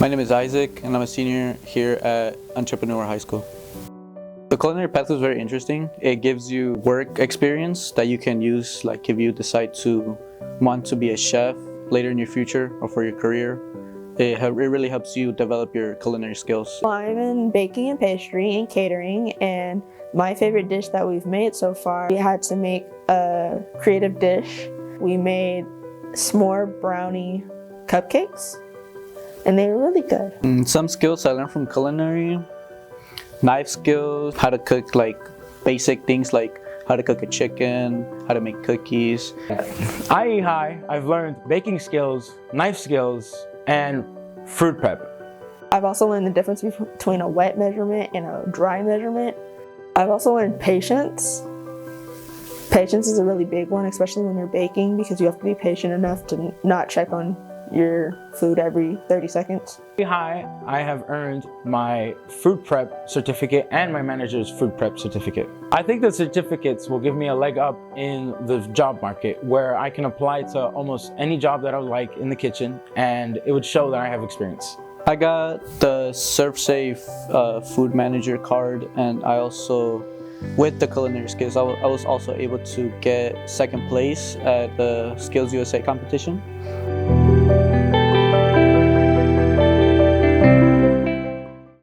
My name is Isaac, and I'm a senior here at Entrepreneur High School. The culinary path is very interesting. It gives you work experience that you can use, like if you decide to want to be a chef later in your future or for your career. It really helps you develop your culinary skills. I'm in baking and pastry and catering, and my favorite dish that we've made so far, we had to make a creative dish. We made s'more brownie cupcakes, and they were really good. Some skills I learned from culinary, knife skills, how to cook like basic things like how to cook a chicken, how to make cookies. At eHigh, I've learned baking skills, knife skills, and fruit prep. I've also learned the difference between a wet measurement and a dry measurement. I've also learned patience. Patience is a really big one, especially when you're baking, because you have to be patient enough to not check on your food every 30 seconds. At eHigh, I have earned my fruit prep certificate and my manager's fruit prep certificate. I think the certificates will give me a leg up in the job market where I can apply to almost any job that I would like in the kitchen, and it would show that I have experience. I got the ServSafe Food Manager card, and I also, with the culinary skills, I was also able to get second place at the Skills USA competition.